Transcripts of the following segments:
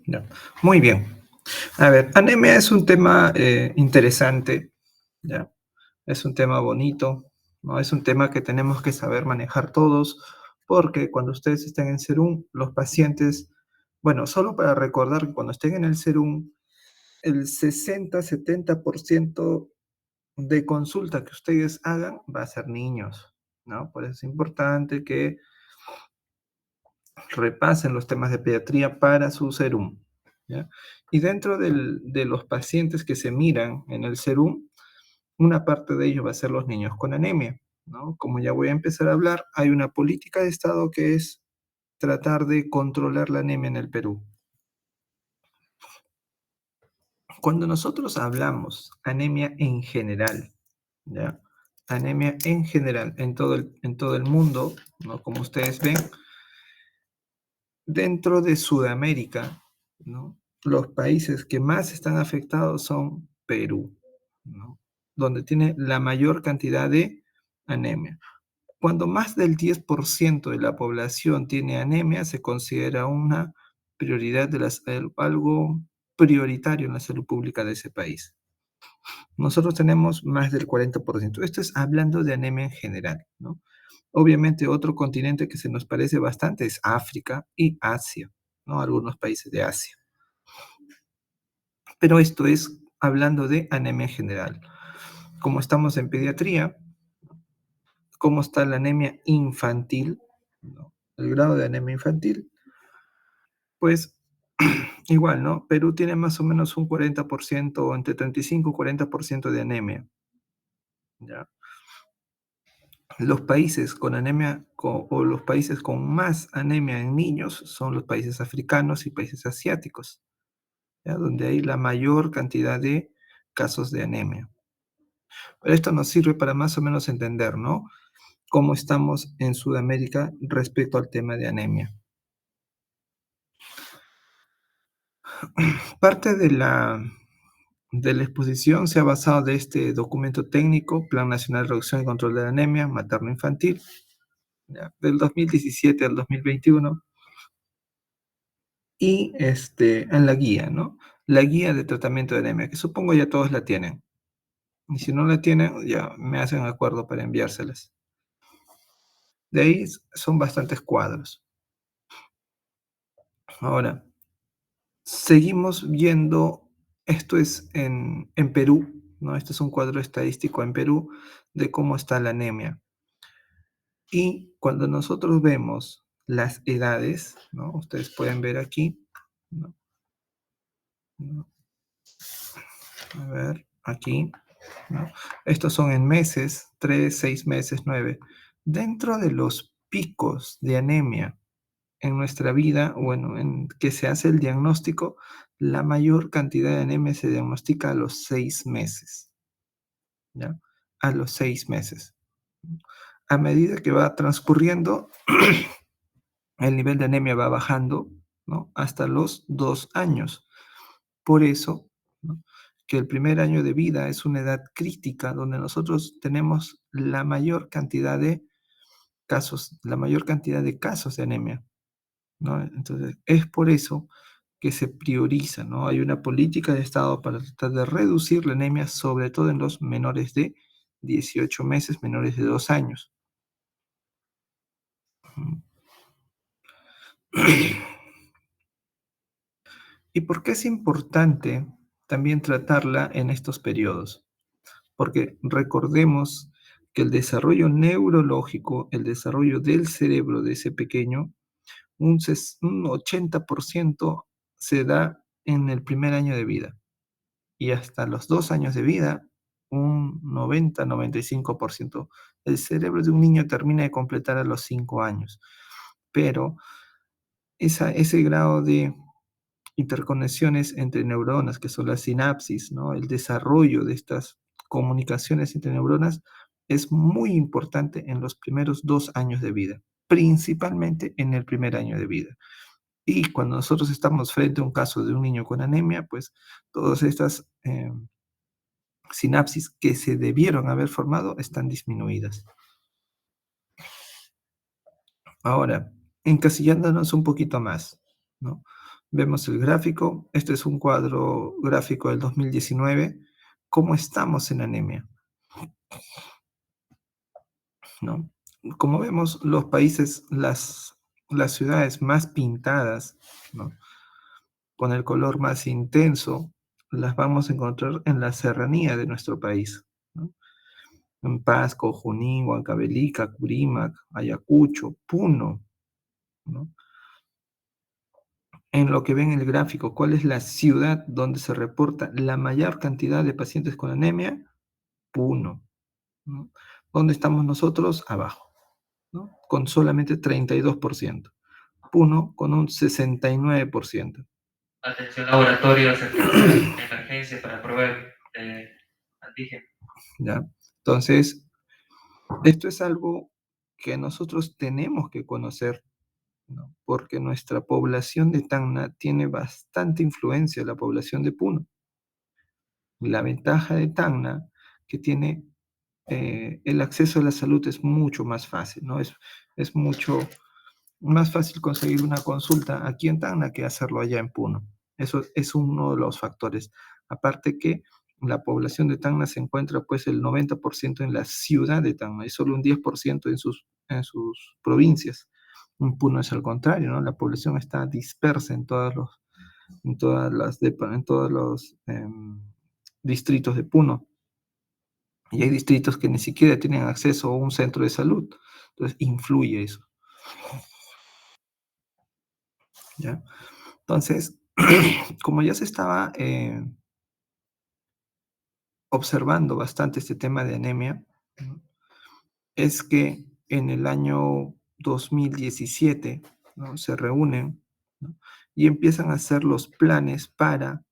Ya. Muy bien. A ver, anemia es un tema interesante, ¿ya? Es un tema bonito, ¿no? Es un tema que tenemos que saber manejar todos, porque cuando ustedes estén en Serum, los pacientes, bueno, solo para recordar que cuando estén en el Serum, el 60-70% de consulta que ustedes hagan va a ser niños, ¿no? Por eso es importante que repasen los temas de pediatría para su serum, ¿ya? Y dentro de los pacientes que se miran en el serum, una parte de ellos va a ser los niños con anemia, ¿no? Como ya voy a empezar a hablar, hay una política de Estado que es tratar de controlar la anemia en el Perú. Cuando nosotros hablamos anemia en general, ¿ya? Anemia en general, en todo el mundo, ¿no? Como ustedes ven, dentro de Sudamérica, ¿no? Los países que más están afectados son Perú, ¿no? Donde tiene la mayor cantidad de anemia. Cuando más del 10% de la población tiene anemia, se considera una prioridad algo prioritario en la salud pública de ese país. Nosotros tenemos más del 40%. Esto es hablando de anemia en general, ¿no? Obviamente, otro continente que se nos parece bastante es África y Asia, ¿no? Algunos países de Asia. Pero esto es hablando de anemia en general. Como estamos en pediatría, ¿cómo está la anemia infantil? ¿No? El grado de anemia infantil, pues igual, ¿no? Perú tiene más o menos un 40%, entre 35 y 40% de anemia, ¿ya? Los países con anemia o los países con más anemia en niños son los países africanos y países asiáticos, ¿ya? Donde hay la mayor cantidad de casos de anemia. Pero esto nos sirve para más o menos entender, ¿no? Cómo estamos en Sudamérica respecto al tema de anemia. Parte de la exposición se ha basado de este documento técnico, Plan Nacional de Reducción y Control de la Anemia Materno-Infantil, ¿ya? Del 2017 al 2021, y en la guía, ¿no? La guía de tratamiento de anemia, que supongo ya todos la tienen. Y si no la tienen, ya me hacen acuerdo para enviárselas. De ahí son bastantes cuadros. Ahora, seguimos viendo, esto es en Perú, ¿no? Este es un cuadro estadístico en Perú de cómo está la anemia. Y cuando nosotros vemos las edades, ¿no? Ustedes pueden ver aquí, ¿no? ¿No? A ver, aquí, ¿no? Estos son en meses, 3, 6 meses, 9. Dentro de los picos de anemia en nuestra vida, bueno, en que se hace el diagnóstico, la mayor cantidad de anemia se diagnostica a los 6 meses, ¿ya? A los 6 meses. A medida que va transcurriendo, el nivel de anemia va bajando, ¿no? Hasta los 2 años. Por eso, ¿no? Que el primer año de vida es una edad crítica donde nosotros tenemos la mayor cantidad de casos, la mayor cantidad de casos de anemia, ¿no? Entonces, es por eso que se prioriza, ¿no? Hay una política de Estado para tratar de reducir la anemia, sobre todo en los menores de 18 meses, menores de 2 años. ¿Y por qué es importante también tratarla en estos periodos? Porque recordemos que el desarrollo neurológico, el desarrollo del cerebro de ese pequeño, un 80% se da en el primer año de vida y hasta los 2 años de vida, un 90-95%. El cerebro de un niño termina de completar a los 5 años, pero ese grado de interconexiones entre neuronas, que son las sinapsis, ¿no? El desarrollo de estas comunicaciones entre neuronas es muy importante en los primeros 2 años de vida, principalmente en el primer año de vida. Y cuando nosotros estamos frente a un caso de un niño con anemia, pues todas estas sinapsis que se debieron haber formado están disminuidas. Ahora, encasillándonos un poquito más, ¿no? Vemos el gráfico, este es un cuadro gráfico del 2019, cómo estamos en anemia, ¿no? Como vemos, los países, las ciudades más pintadas, ¿no? Con el color más intenso, las vamos a encontrar en la serranía de nuestro país, ¿no? En Pasco, Junín, Huancavelica, Curímac, Ayacucho, Puno, ¿no? En lo que ven en el gráfico, ¿cuál es la ciudad donde se reporta la mayor cantidad de pacientes con anemia? Puno, ¿no? ¿Dónde estamos nosotros? Abajo, ¿no? Con solamente 32%. Puno con un 69%. Atención laboratorio, certificado de emergencia para probar antígeno. ¿Ya? Entonces, esto es algo que nosotros tenemos que conocer, ¿no? Porque nuestra población de Tacna tiene bastante influencia en la población de Puno. La ventaja de Tacna, que tiene el acceso a la salud es mucho más fácil, ¿no? Es mucho más fácil conseguir una consulta aquí en Tacna que hacerlo allá en Puno. Eso es uno de los factores. Aparte que la población de Tacna se encuentra pues el 90% en la ciudad de Tacna y solo un 10% en sus provincias. En Puno es al contrario, ¿no? La población está dispersa en todos los distritos de Puno. Y hay distritos que ni siquiera tienen acceso a un centro de salud. Entonces, influye eso, ¿ya? Entonces, como ya se estaba observando bastante este tema de anemia, ¿no? Es que en el año 2017, ¿no? Se reúnen, ¿no? Y empiezan a hacer los planes para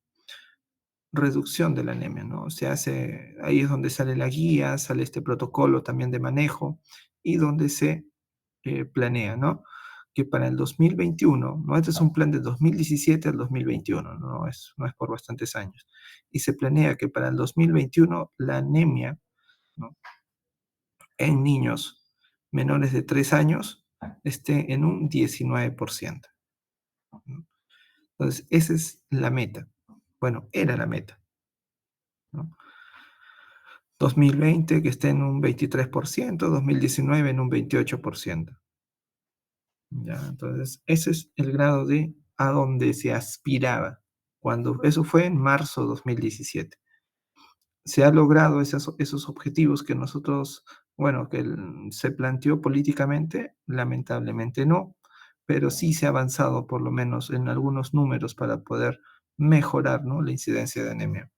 reducción de la anemia, ¿no? Se hace, ahí es donde sale la guía, sale este protocolo también de manejo y donde se planea, ¿no? Que para el 2021, ¿no? Este es un plan de 2017 al 2021, no es por bastantes años. Y se planea que para el 2021 la anemia, ¿no? En niños menores de 3 años esté en un 19%, ¿no? Entonces, esa es la meta. Bueno, era la meta, ¿no? 2020 que esté en un 23%, 2019 en un 28%. ¿Ya? Entonces, ese es el grado de a donde se aspiraba. Cuando eso fue en marzo de 2017. Se ha logrado esos objetivos que nosotros, bueno, que se planteó políticamente, lamentablemente no, pero sí se ha avanzado por lo menos en algunos números para poder mejorar, ¿no? La incidencia de anemia.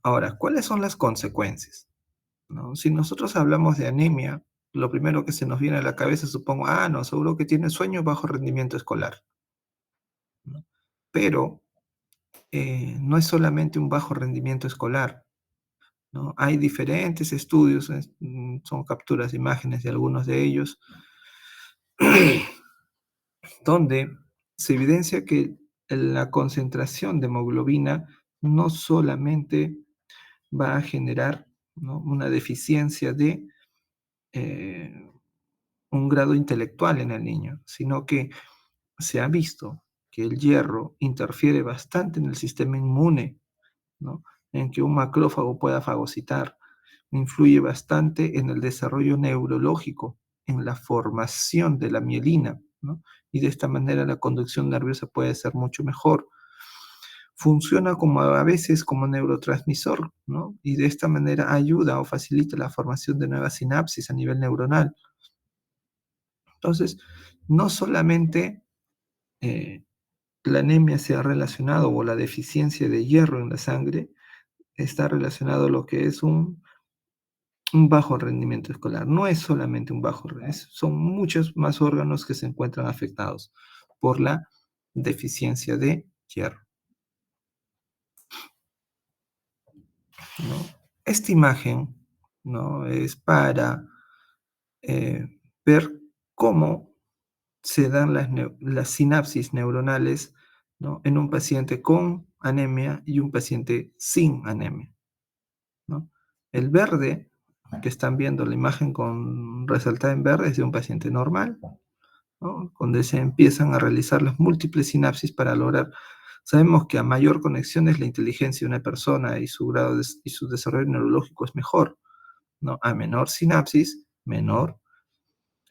Ahora, ¿cuáles son las consecuencias? ¿No? Si nosotros hablamos de anemia, lo primero que se nos viene a la cabeza, supongo, no, seguro que tiene sueño bajo rendimiento escolar, ¿no? Pero no es solamente un bajo rendimiento escolar, ¿no? Hay diferentes estudios, son capturas de imágenes de algunos de ellos, donde se evidencia que la concentración de hemoglobina no solamente va a generar, ¿no? Una deficiencia de eh, un grado intelectual en el niño, sino que se ha visto que el hierro interfiere bastante en el sistema inmune, ¿no? En que un macrófago pueda fagocitar, influye bastante en el desarrollo neurológico, en la formación de la mielina, ¿no? Y de esta manera la conducción nerviosa puede ser mucho mejor. Funciona como a veces como neurotransmisor, ¿no? Y de esta manera ayuda o facilita la formación de nuevas sinapsis a nivel neuronal. Entonces, no solamente eh, la anemia se ha relacionado o la deficiencia de hierro en la sangre está relacionado a lo que es un bajo rendimiento escolar. No es solamente un bajo rendimiento, son muchos más órganos que se encuentran afectados por la deficiencia de hierro, ¿no? Esta imagen, ¿no? Es para ver cómo se dan las sinapsis neuronales, ¿no? En un paciente con anemia y un paciente sin anemia, ¿no? El verde, que están viendo la imagen con resaltada en verde, es de un paciente normal, ¿no? Donde se empiezan a realizar las múltiples sinapsis para lograr. Sabemos que a mayor conexiones la inteligencia de una persona y su grado y su desarrollo neurológico es mejor, ¿no? A menor sinapsis, menor,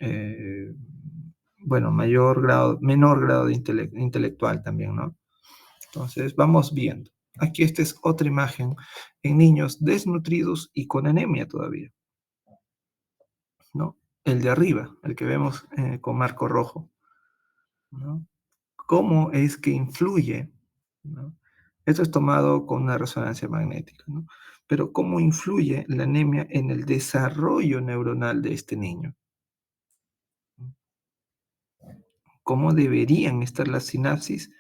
eh, bueno, menor grado de intelectual también, ¿no? Entonces, vamos viendo. Aquí esta es otra imagen en niños desnutridos y con anemia todavía, ¿no? El de arriba, el que vemos con marco rojo, ¿no? ¿Cómo es que influye, ¿no? Esto es tomado con una resonancia magnética, ¿no? Pero ¿cómo influye la anemia en el desarrollo neuronal de este niño? ¿Cómo deberían estar las sinapsis,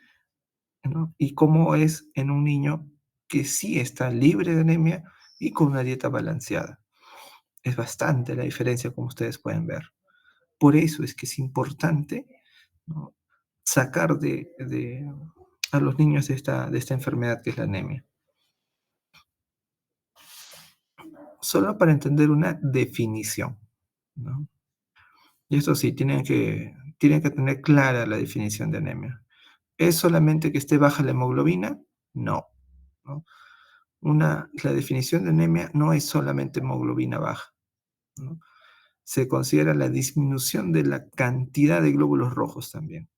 ¿no? Y cómo es en un niño que sí está libre de anemia y con una dieta balanceada. Es bastante la diferencia, como ustedes pueden ver. Por eso es que es importante, ¿no? Sacar a los niños de esta enfermedad que es la anemia. Solo para entender una definición, ¿no? Y eso sí, tienen que tener clara la definición de anemia. ¿Es solamente que esté baja la hemoglobina? No, ¿no? La definición de anemia no es solamente hemoglobina baja, ¿no? Se considera la disminución de la cantidad de glóbulos rojos también.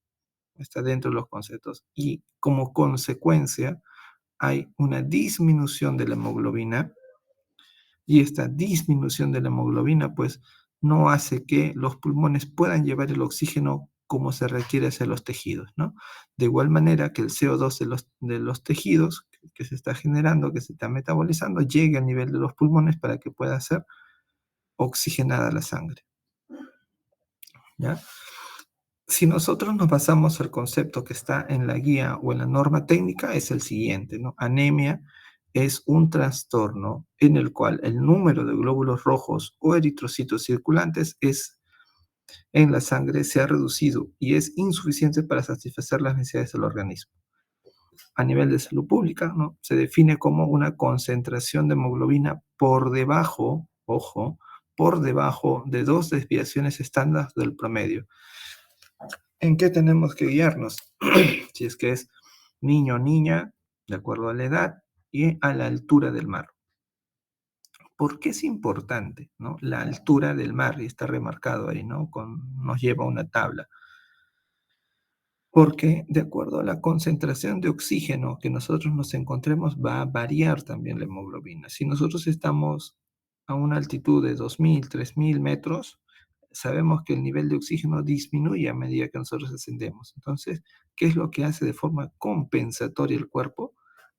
Está dentro de los conceptos. Y como consecuencia, hay una disminución de la hemoglobina, y esta disminución de la hemoglobina, pues, no hace que los pulmones puedan llevar el oxígeno como se requiere hacia los tejidos, ¿no? De igual manera que el CO2 de los tejidos que se está generando, que se está metabolizando, llegue al nivel de los pulmones para que pueda ser oxigenada la sangre, ¿ya? Si nosotros nos basamos al concepto que está en la guía o en la norma técnica, es el siguiente, ¿no? Anemia es un trastorno en el cual el número de glóbulos rojos o eritrocitos circulantes en la sangre se ha reducido y es insuficiente para satisfacer las necesidades del organismo. A nivel de salud pública, ¿no? Se define como una concentración de hemoglobina por debajo, ojo, por debajo de 2 desviaciones estándar del promedio. ¿En qué tenemos que guiarnos? Si es que es niño o niña, de acuerdo a la edad y a la altura del mar. ¿Por qué es importante, ¿no? La altura del mar, y está remarcado ahí, ¿no? Nos lleva a una tabla. Porque de acuerdo a la concentración de oxígeno que nosotros nos encontremos, va a variar también la hemoglobina. Si nosotros estamos a una altitud de 2.000, 3.000 metros, sabemos que el nivel de oxígeno disminuye a medida que nosotros ascendemos. Entonces, ¿qué es lo que hace de forma compensatoria el cuerpo?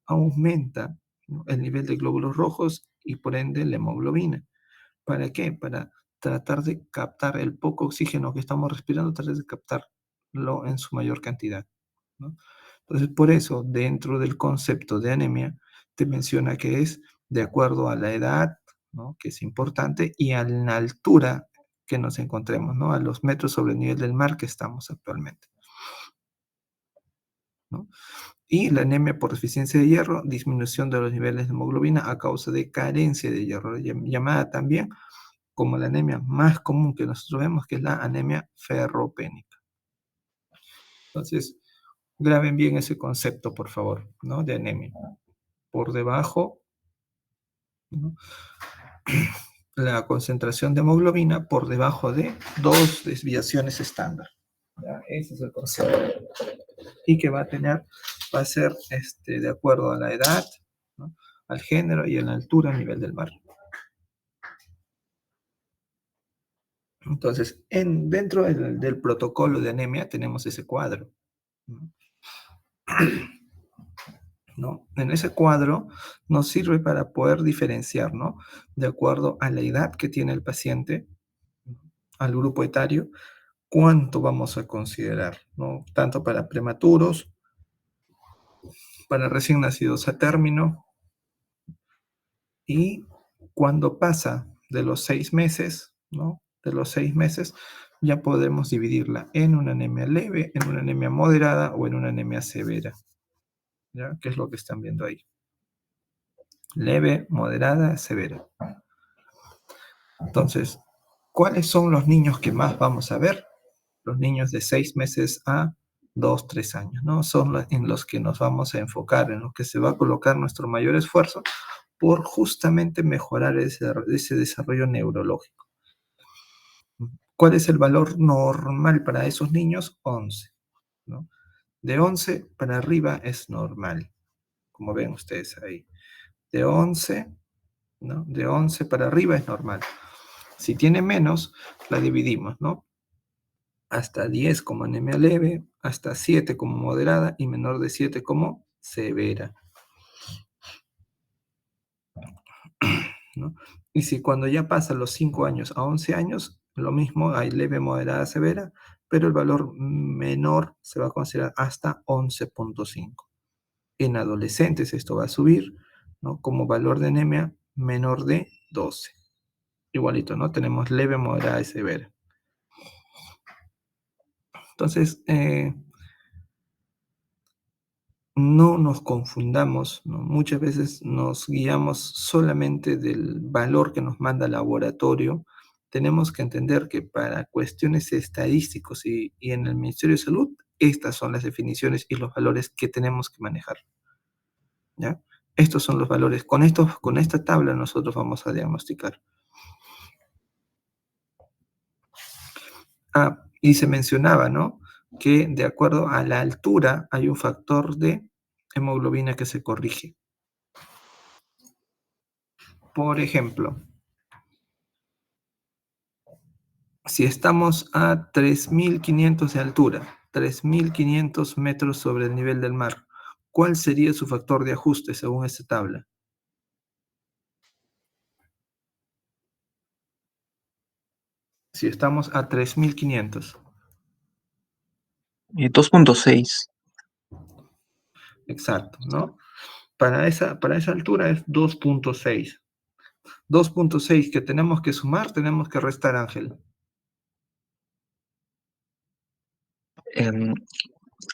Aumenta, ¿no?, el nivel de glóbulos rojos y por ende la hemoglobina. ¿Para qué? Para tratar de captar el poco oxígeno que estamos respirando, tratar de captarlo en su mayor cantidad, ¿no? Entonces, por eso, dentro del concepto de anemia, te menciona que es de acuerdo a la edad, ¿no?, que es importante, y a la altura que nos encontremos, ¿no?, a los metros sobre el nivel del mar que estamos actualmente, ¿no? Y la anemia por deficiencia de hierro, disminución de los niveles de hemoglobina a causa de carencia de hierro, llamada también como la anemia más común que nosotros vemos, que es la anemia ferropénica. Entonces, graben bien ese concepto, por favor, ¿no?, de anemia. Por debajo, ¿no?, la concentración de hemoglobina por debajo de 2 desviaciones estándar. ¿Ya? Ese es el concepto. Y que va a ser de acuerdo a la edad, ¿no?, al género y a la altura a nivel del mar. Entonces, dentro del protocolo de anemia tenemos ese cuadro, ¿no? ¿No? En ese cuadro nos sirve para poder diferenciar, ¿no?, de acuerdo a la edad que tiene el paciente, al grupo etario, cuánto vamos a considerar, ¿no? Tanto para prematuros, para recién nacidos a término, y cuando pasa de los 6 meses, ¿no?, de los 6 meses, ya podemos dividirla en una anemia leve, en una anemia moderada o en una anemia severa. ¿Ya? ¿Qué es lo que están viendo ahí? Leve, moderada, severa. Entonces, ¿cuáles son los niños que más vamos a ver? Los niños de 6 meses a 2, 3 años, ¿no? Son en los que nos vamos a enfocar, en los que se va a colocar nuestro mayor esfuerzo por justamente mejorar ese desarrollo neurológico. ¿Cuál es el valor normal para esos niños? 11, ¿no? De 11 para arriba es normal, como ven ustedes ahí. De 11, ¿no? De 11 para arriba es normal. Si tiene menos, la dividimos, ¿no? Hasta 10 como anemia leve, hasta 7 como moderada y menor de 7 como severa, ¿no? Y si cuando ya pasan los 5 años a 11 años, lo mismo, hay leve, moderada, severa, pero el valor menor se va a considerar hasta 11.5. En adolescentes esto va a subir, ¿no? Como valor de anemia menor de 12. Igualito, ¿no? Tenemos leve, moderada y severa. Entonces, no nos confundamos, ¿no? Muchas veces nos guiamos solamente del valor que nos manda el laboratorio. Tenemos que entender que para cuestiones estadísticos y en el Ministerio de Salud, estas son las definiciones y los valores que tenemos que manejar, ¿ya? Estos son los valores. Con esta tabla nosotros vamos a diagnosticar. Y se mencionaba, ¿no? Que de acuerdo a la altura hay un factor de hemoglobina que se corrige. Por ejemplo, si estamos a 3.500 de altura, 3.500 metros sobre el nivel del mar, ¿cuál sería su factor de ajuste según esta tabla? Si estamos a 3.500. 2.6. Exacto, ¿no? Para esa altura es 2.6. 2.6 que tenemos que sumar, tenemos que restar, Ángel.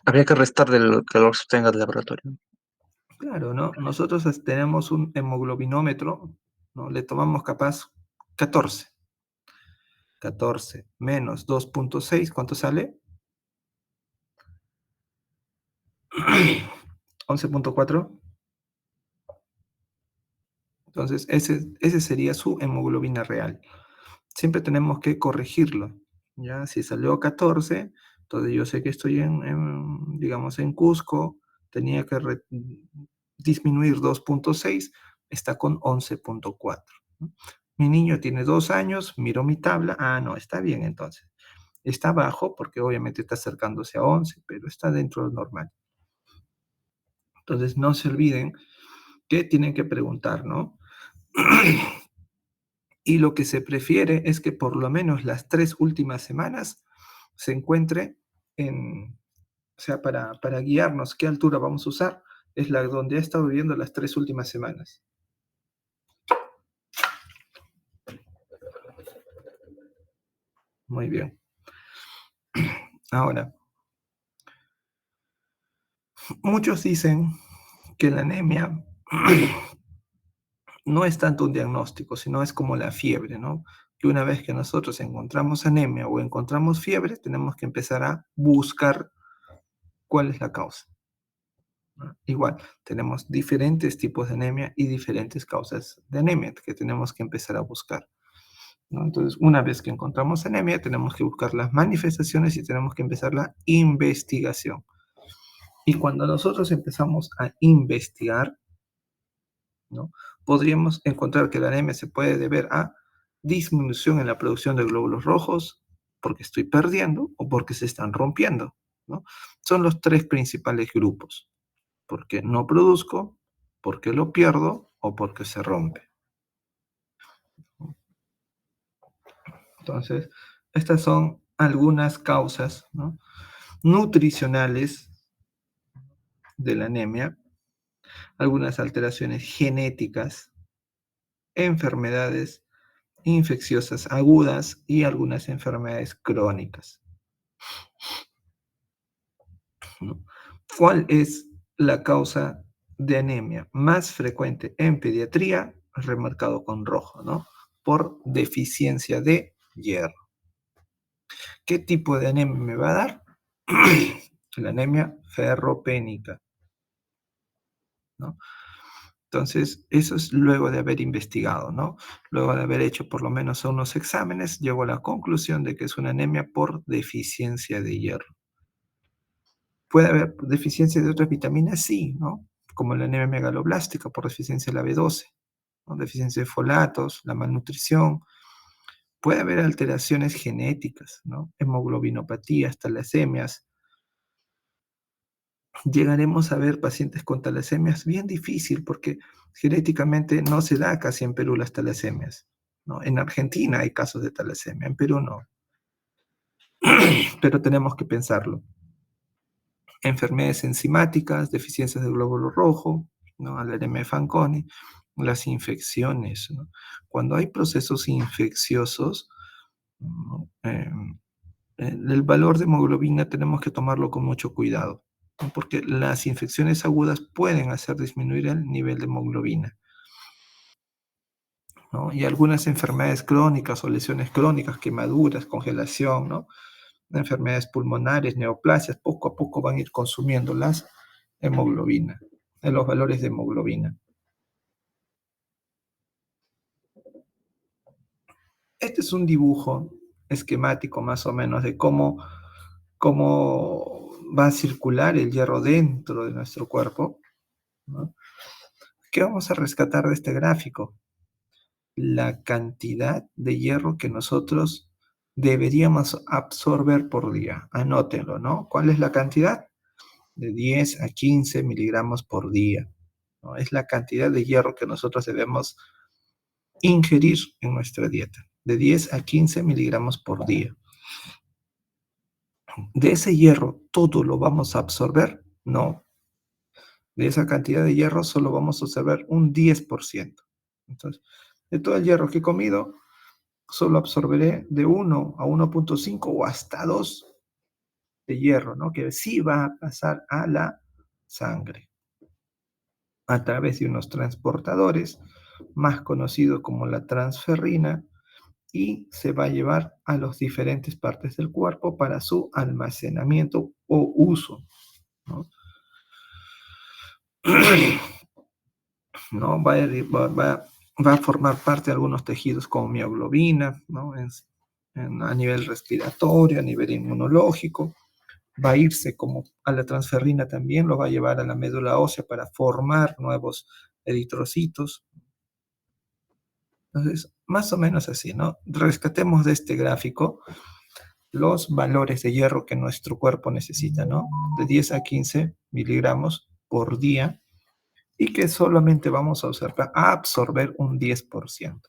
Habría que restar del calor que se obtenga del laboratorio. Claro, ¿no? Nosotros tenemos un hemoglobinómetro, ¿no? Le tomamos capaz 14. 14 menos 2.6, ¿cuánto sale? 11.4. Entonces, ese sería su hemoglobina real. Siempre tenemos que corregirlo, ¿ya? Si salió 14, entonces yo sé que estoy digamos, en Cusco, tenía que disminuir 2.6, está con 11.4. ¿No? Mi niño tiene 2 años, miro mi tabla, no, está bien entonces. Está bajo porque obviamente está acercándose a 11, pero está dentro de lo normal. Entonces, no se olviden que tienen que preguntar, ¿no? Y lo que se prefiere es que por lo menos las 3 últimas semanas se encuentre o sea, para guiarnos qué altura vamos a usar, es la donde ha estado viviendo las 3 últimas semanas. Muy bien. Ahora, muchos dicen que la anemia no es tanto un diagnóstico, sino es como la fiebre, ¿no? Que una vez que nosotros encontramos anemia o encontramos fiebre, tenemos que empezar a buscar cuál es la causa, ¿no? Igual, tenemos diferentes tipos de anemia y diferentes causas de anemia que tenemos que empezar a buscar, ¿no? Entonces, una vez que encontramos anemia, tenemos que buscar las manifestaciones y tenemos que empezar la investigación. Y cuando nosotros empezamos a investigar, ¿no? Podríamos encontrar que la anemia se puede deber a disminución en la producción de glóbulos rojos, porque estoy perdiendo o porque se están rompiendo, ¿no? Son los 3 principales grupos, porque no produzco, porque lo pierdo o porque se rompe. Entonces, estas son algunas causas, ¿no?, nutricionales de la anemia, algunas alteraciones genéticas, enfermedades infecciosas agudas y algunas enfermedades crónicas, ¿no? ¿Cuál es la causa de anemia más frecuente en pediatría? Remarcado con rojo, ¿no? Por deficiencia de hierro. ¿Qué tipo de anemia me va a dar? La anemia ferropénica, ¿no? Entonces, eso es luego de haber investigado, ¿no? Luego de haber hecho por lo menos unos exámenes, llego a la conclusión de que es una anemia por deficiencia de hierro. ¿Puede haber deficiencia de otras vitaminas? Sí, ¿no? Como la anemia megaloblástica por deficiencia de la B12, ¿no? Deficiencia de folatos, la malnutrición. Puede haber alteraciones genéticas, ¿no? Hemoglobinopatías, talasemias. Llegaremos a ver pacientes con talasemias bien difícil porque genéticamente no se da casi en Perú las talasemias, ¿no? En Argentina hay casos de talasemia, en Perú no, pero tenemos que pensarlo. Enfermedades enzimáticas, deficiencias del glóbulo rojo, ¿no? La anemia de Fanconi, las infecciones, ¿no? Cuando hay procesos infecciosos, ¿no? El valor de hemoglobina tenemos que tomarlo con mucho cuidado, ¿no? Porque las infecciones agudas pueden hacer disminuir el nivel de hemoglobina, ¿no? Y algunas enfermedades crónicas o lesiones crónicas, quemaduras, congelación, ¿no? Enfermedades pulmonares, neoplasias, poco a poco van a ir consumiendo las hemoglobina, los valores de hemoglobina. Este es un dibujo esquemático más o menos de cómo va a circular el hierro dentro de nuestro cuerpo, ¿no? ¿Qué vamos a rescatar de este gráfico? La cantidad de hierro que nosotros deberíamos absorber por día. Anótenlo, ¿no? ¿Cuál es la cantidad? De 10 a 15 miligramos por día, ¿no? Es la cantidad de hierro que nosotros debemos ingerir en nuestra dieta, de 10 a 15 miligramos por día. ¿De ese hierro todo lo vamos a absorber? No. De esa cantidad de hierro solo vamos a absorber un 10%. Entonces, de todo el hierro que he comido, solo absorberé de 1 a 1.5 o hasta 2 de hierro, ¿no? Que sí va a pasar a la sangre a través de unos transportadores, más conocidos como la transferrina, y se va a llevar a las diferentes partes del cuerpo para su almacenamiento o uso, ¿no? ¿No? Va a formar parte de algunos tejidos como mioglobina, ¿no? A nivel respiratorio, a nivel inmunológico. Va a irse como a la transferrina también, lo va a llevar a la médula ósea para formar nuevos eritrocitos. Entonces, más o menos así, ¿no? Rescatemos de este gráfico los valores de hierro que nuestro cuerpo necesita, ¿no? De 10 a 15 miligramos por día y que solamente vamos a absorber un 10%.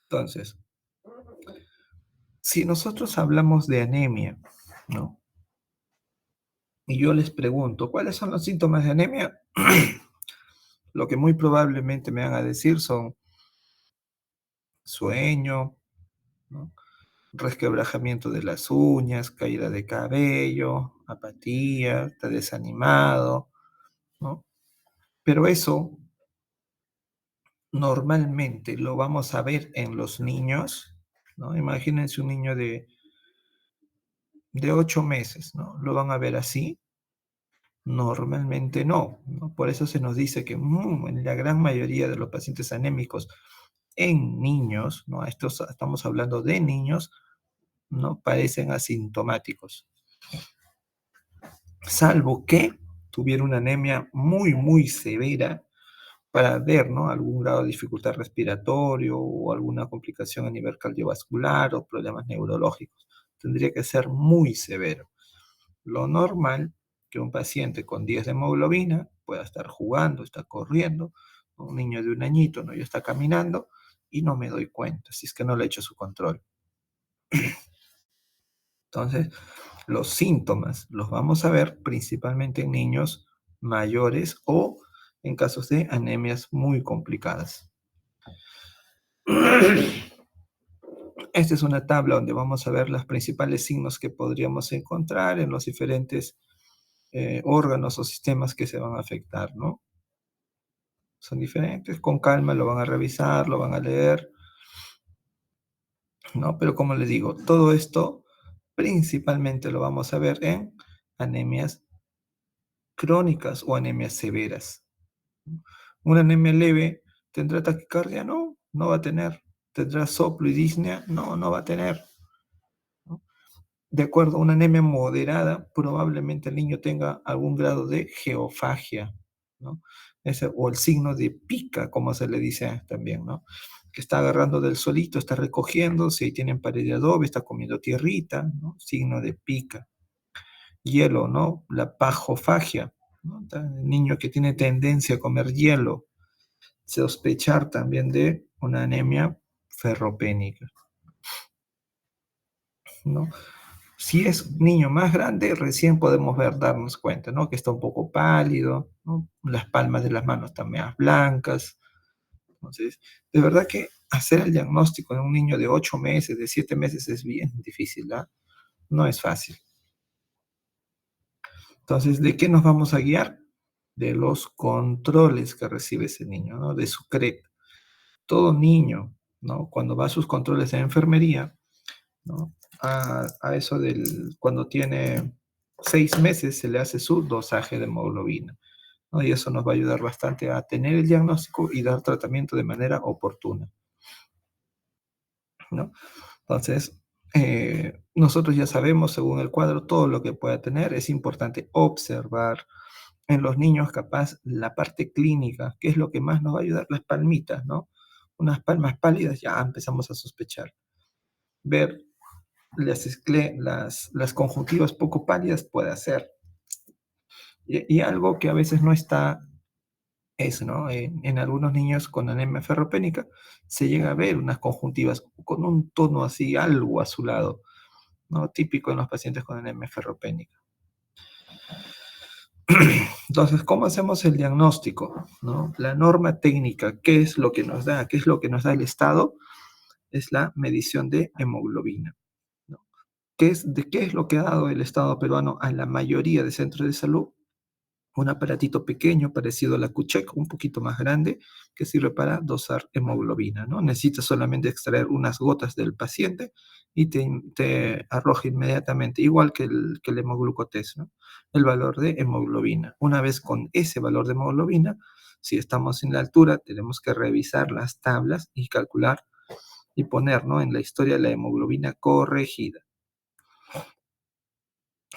Entonces, si nosotros hablamos de anemia, ¿no? Y yo les pregunto, ¿cuáles son los síntomas de anemia? Lo que muy probablemente me van a decir son sueño, ¿no? Resquebrajamiento de las uñas, caída de cabello, apatía, está desanimado, ¿no? Pero eso normalmente lo vamos a ver en los niños, ¿no? Imagínense un niño de 8 meses, ¿no? ¿Lo van a ver así? Normalmente no, ¿no? Por eso se nos dice que en la gran mayoría de los pacientes anémicos en niños, ¿no? Estamos hablando de niños, ¿no? Parecen asintomáticos, salvo que tuviera una anemia muy, muy severa para ver, ¿no? Algún grado de dificultad respiratorio o alguna complicación a nivel cardiovascular o problemas neurológicos. Tendría que ser muy severo. Lo normal que un paciente con 10 de hemoglobina pueda estar jugando, está corriendo, ¿no? Un niño de un añito, ¿no? Ya está caminando y no me doy cuenta, si es que no le he hecho su control. Entonces, los síntomas los vamos a ver principalmente en niños mayores o en casos de anemias muy complicadas. Esta es una tabla donde vamos a ver los principales signos que podríamos encontrar en los diferentes órganos o sistemas que se van a afectar, ¿no? Son diferentes, con calma lo van a revisar, lo van a leer, ¿no? Pero como les digo, todo esto principalmente lo vamos a ver en anemias crónicas o anemias severas. Una anemia leve, ¿tendrá taquicardia? No, no va a tener. ¿Tendrá soplo y disnea? No, no va a tener. ¿No? De acuerdo a una anemia moderada, probablemente el niño tenga algún grado de geofagia, ¿no? O el signo de pica, como se le dice también, ¿no? Que está agarrando del solito, está recogiendo, si tienen pared de adobe, está comiendo tierrita, ¿no? Signo de pica. Hielo, ¿no? La pajofagia, ¿no? El niño que tiene tendencia a comer hielo, sospechar también de una anemia ferropénica, ¿no? Si es niño más grande, recién podemos darnos cuenta, ¿no? Que está un poco pálido, ¿no? Las palmas de las manos están más blancas. Entonces, de verdad que hacer el diagnóstico de un niño de 8 meses, de 7 meses es bien difícil, ¿ah? No es fácil. Entonces, ¿de qué nos vamos a guiar? De los controles que recibe ese niño, ¿no? De su CREP. Todo niño, ¿no? Cuando va a sus controles de enfermería, ¿no? A eso cuando tiene 6 meses se le hace su dosaje de hemoglobina, ¿no? Y eso nos va a ayudar bastante a tener el diagnóstico y dar tratamiento de manera oportuna, ¿no? Entonces, nosotros ya sabemos, según el cuadro, todo lo que pueda tener. Es importante observar en los niños, capaz, la parte clínica, que es lo que más nos va a ayudar, las palmitas, ¿no? Unas palmas pálidas, ya empezamos a sospechar. Ver las conjuntivas poco pálidas puede ser. Y algo que a veces no está es, ¿no? En algunos niños con anemia ferropénica se llega a ver unas conjuntivas con un tono así, algo azulado, ¿no? Típico en los pacientes con anemia ferropénica. Entonces, ¿cómo hacemos el diagnóstico? ¿No? La norma técnica, ¿qué es lo que nos da? ¿Qué es lo que nos da el Estado? Es la medición de hemoglobina, ¿no? ¿Qué es lo que ha dado el Estado peruano a la mayoría de centros de salud? Un aparatito pequeño parecido a la QCheck, un poquito más grande, que sirve para dosar hemoglobina, ¿no? Necesitas solamente extraer unas gotas del paciente y te arroja inmediatamente, igual que el hemoglucotés, ¿no? El valor de hemoglobina. Una vez con ese valor de hemoglobina, si estamos en la altura, tenemos que revisar las tablas y calcular y poner, ¿no? En la historia la hemoglobina corregida.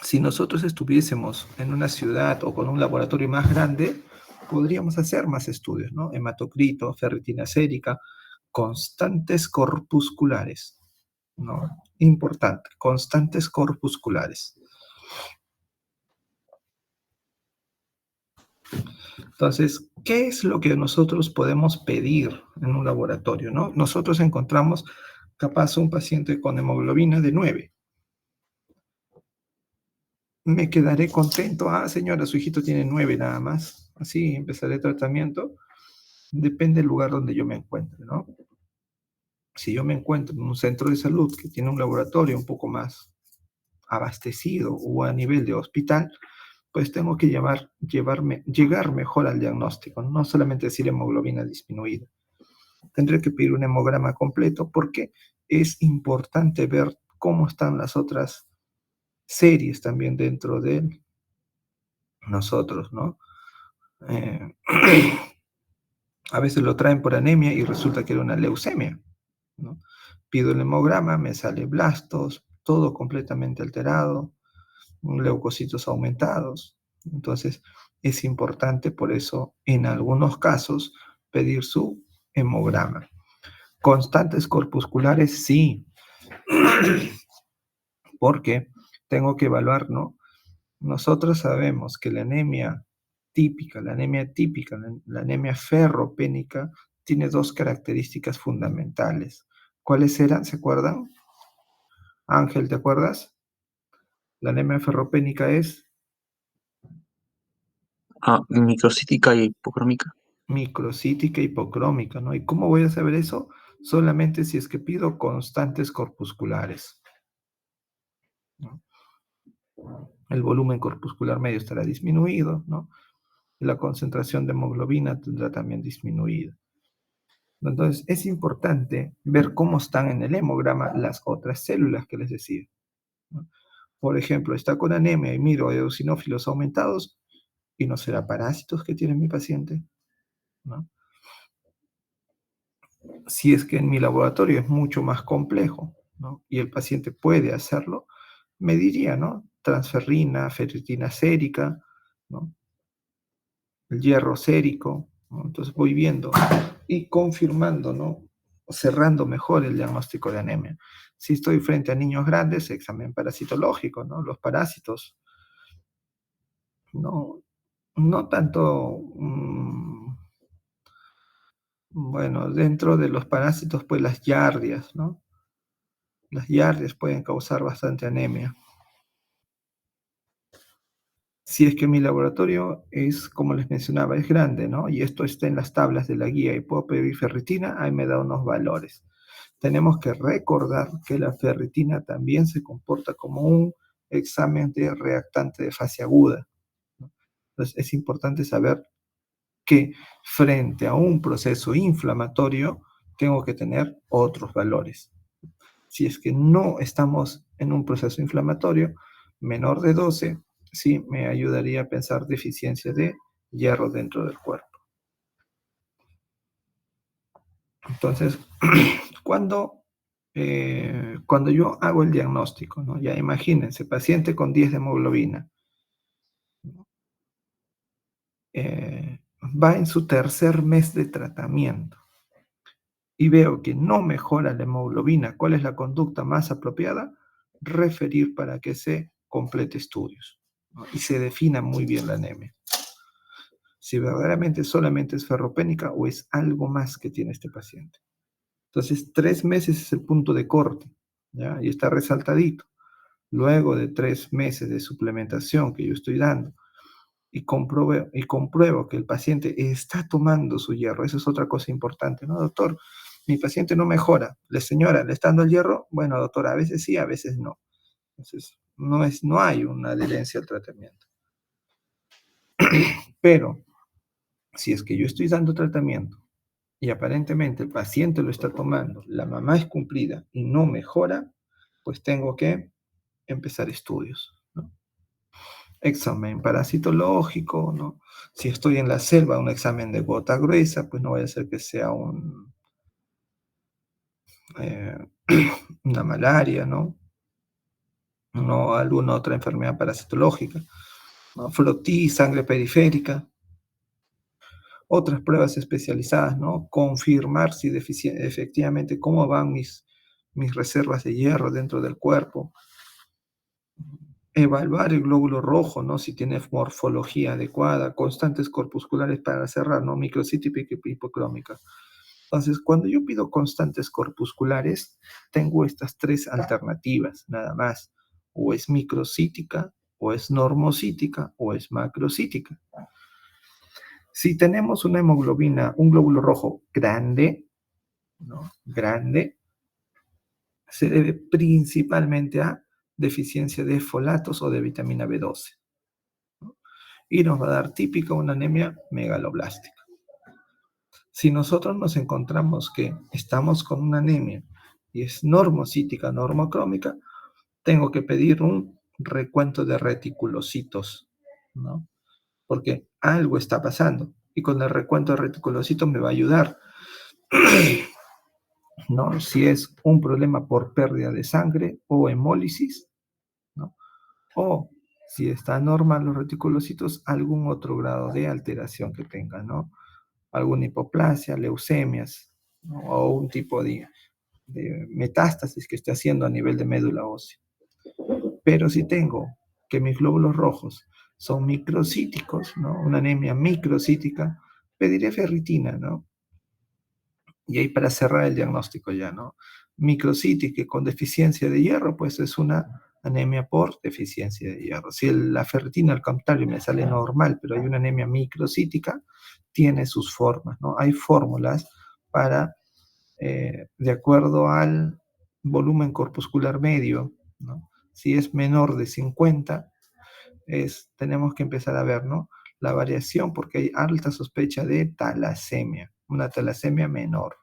Si nosotros estuviésemos en una ciudad o con un laboratorio más grande, podríamos hacer más estudios, ¿no? Hematocrito, ferritina sérica, constantes corpusculares, ¿no? Importante, constantes corpusculares. Entonces, ¿qué es lo que nosotros podemos pedir en un laboratorio, ¿no? Nosotros encontramos capaz un paciente con hemoglobina de 9. Me quedaré contento. Ah, señora, su hijito tiene 9 nada más. Así empezaré el tratamiento. Depende del lugar donde yo me encuentre, ¿no? Si yo me encuentro en un centro de salud que tiene un laboratorio un poco más abastecido o a nivel de hospital, pues tengo que llegar mejor al diagnóstico, no solamente decir hemoglobina disminuida. Tendré que pedir un hemograma completo porque es importante ver cómo están las otras series también dentro de nosotros, ¿no? Eh, a veces lo traen por anemia y resulta que era una leucemia, ¿no? Pido el hemograma, me sale blastos, todo completamente alterado, leucocitos aumentados. Entonces, es importante por eso, en algunos casos, pedir su hemograma. Constantes corpusculares, sí, porque tengo que evaluar, ¿no? Nosotros sabemos que la anemia típica, la anemia ferropénica, tiene dos características fundamentales. ¿Cuáles eran? ¿Se acuerdan? Ángel, ¿te acuerdas? La anemia ferropénica es Microcítica y hipocrómica. microcítica hipocrómica, ¿no? ¿Y cómo voy a saber eso? Solamente si es que pido constantes corpusculares, ¿no? El volumen corpuscular medio estará disminuido, ¿no? Y la concentración de hemoglobina tendrá también disminuido. Entonces, es importante ver cómo están en el hemograma las otras células que les decía, ¿no? Por ejemplo, está con anemia y miro eosinófilos aumentados y no será parásitos que tiene mi paciente, ¿no? Si es que en mi laboratorio es mucho más complejo, ¿no? Y el paciente puede hacerlo, me diría, ¿no? Transferrina, ferritina sérica, ¿no? El hierro sérico, ¿no? Entonces voy viendo y confirmando, ¿no? Cerrando mejor el diagnóstico de anemia. Si estoy frente a niños grandes, examen parasitológico, ¿no? Los parásitos, no, no tanto, bueno, dentro de los parásitos, pues las yardias, ¿no? Las yardias pueden causar bastante anemia. Si es que mi laboratorio es, como les mencionaba, es grande, ¿no? Y esto está en las tablas de la guía y puedo pedir ferritina, ahí me da unos valores. Tenemos que recordar que la ferritina también se comporta como un examen de reactante de fase aguda, ¿no? Entonces es importante saber que frente a un proceso inflamatorio tengo que tener otros valores. Si es que no estamos en un proceso inflamatorio menor de 12, sí me ayudaría a pensar deficiencia de hierro dentro del cuerpo. Entonces, cuando yo hago el diagnóstico, ¿no? Ya imagínense, paciente con 10 de hemoglobina, ¿no? Va en su tercer mes de tratamiento y veo que no mejora la hemoglobina, ¿cuál es la conducta más apropiada? Referir para que se complete estudios, ¿no? Y se defina muy bien la anemia. Si verdaderamente solamente es ferropénica o es algo más que tiene este paciente. Entonces, 3 meses es el punto de corte, ¿ya? Y está resaltadito. Luego de 3 meses de suplementación que yo estoy dando y compruebo que el paciente está tomando su hierro, eso es otra cosa importante, ¿no, doctor? Mi paciente no mejora. La señora, ¿le está dando el hierro? Bueno, doctor, a veces sí, a veces no. Entonces, no hay una adherencia al tratamiento. Pero, si es que yo estoy dando tratamiento y aparentemente el paciente lo está tomando, la mamá es cumplida y no mejora, pues tengo que empezar estudios, ¿no? Examen parasitológico, ¿no? Si estoy en la selva, un examen de gota gruesa, pues no vaya a ser que sea eh, una malaria, ¿no? No alguna otra enfermedad parasitológica, ¿no? Frotí, sangre periférica, otras pruebas especializadas, ¿no? Confirmar si efectivamente cómo van mis reservas de hierro dentro del cuerpo. Evaluar el glóbulo rojo, ¿no? Si tiene morfología adecuada, constantes corpusculares para cerrar, ¿no? Microcítica y hipocrómica. Entonces, cuando yo pido constantes corpusculares, tengo estas 3 alternativas, nada más. O es microcítica, o es normocítica, o es macrocítica. Si tenemos una hemoglobina, un glóbulo rojo grande, ¿no? Grande, se debe principalmente a deficiencia de folatos o de vitamina B12, ¿no? Y nos va a dar típica una anemia megaloblástica. Si nosotros nos encontramos que estamos con una anemia y es normocítica, normocrómica, tengo que pedir un recuento de reticulocitos, ¿no? Porque algo está pasando y con el recuento de reticulocitos me va a ayudar, ¿no? Si es un problema por pérdida de sangre o hemólisis, ¿no? O si está normal los reticulocitos, algún otro grado de alteración que tenga, ¿no? Alguna hipoplasia, leucemias, ¿no? O un tipo de metástasis que esté haciendo a nivel de médula ósea. Pero si tengo que mis glóbulos rojos son microcíticos, ¿no? Una anemia microcítica, pediré ferritina, ¿no? Y ahí para cerrar el diagnóstico ya, ¿no? Microcítica con deficiencia de hierro, pues es una anemia por deficiencia de hierro. Si la ferritina al contrario me sale normal, pero hay una anemia microcítica, tiene sus formas, ¿no? Hay fórmulas para, de acuerdo al volumen corpuscular medio, ¿no? Si es menor de 50, tenemos que empezar a ver, ¿no? La variación, porque hay alta sospecha de talasemia, una talasemia menor.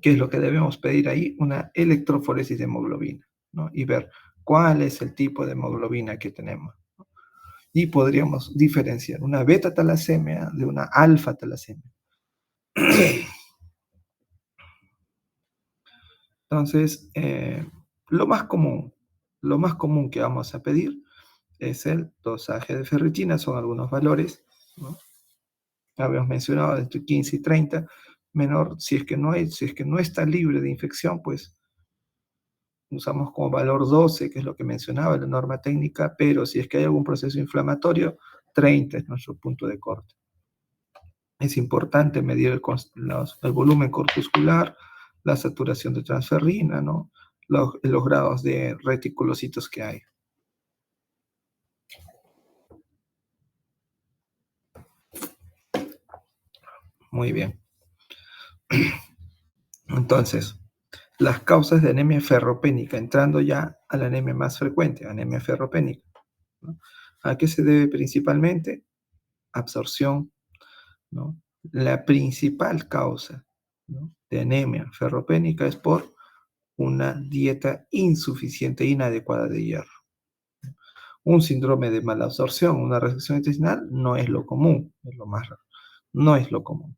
¿Qué es lo que debemos pedir ahí? Una electroforesis de hemoglobina, ¿no? Y ver cuál es el tipo de hemoglobina que tenemos, ¿no? Y podríamos diferenciar una beta talasemia de una alfa talasemia. Entonces, lo más común que vamos a pedir es el dosaje de ferritina, son algunos valores, ¿no? Habíamos mencionado entre 15 y 30, menor, si es que no está libre de infección, pues usamos como valor 12, que es lo que mencionaba la norma técnica, pero si es que hay algún proceso inflamatorio, 30 es nuestro punto de corte. Es importante medir el volumen corpuscular, la saturación de transferrina, ¿no? Los grados de reticulocitos que hay. Muy bien. Entonces, las causas de anemia ferropénica, entrando ya a la anemia más frecuente, anemia ferropénica, ¿no? ¿A qué se debe principalmente? Absorción, ¿no? La principal causa, ¿no?, de anemia ferropénica es por una dieta insuficiente e inadecuada de hierro. Un síndrome de mala absorción, una restricción intestinal, no es lo común, es lo más raro. No es lo común.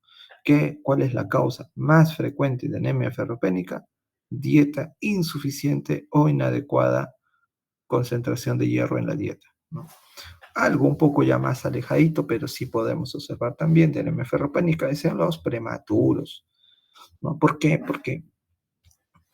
¿Cuál es la causa más frecuente de anemia ferropénica? Dieta insuficiente o inadecuada concentración de hierro en la dieta, ¿no? Algo un poco ya más alejadito, pero sí podemos observar también de anemia ferropénica, es en los prematuros, ¿no? ¿Por qué? Porque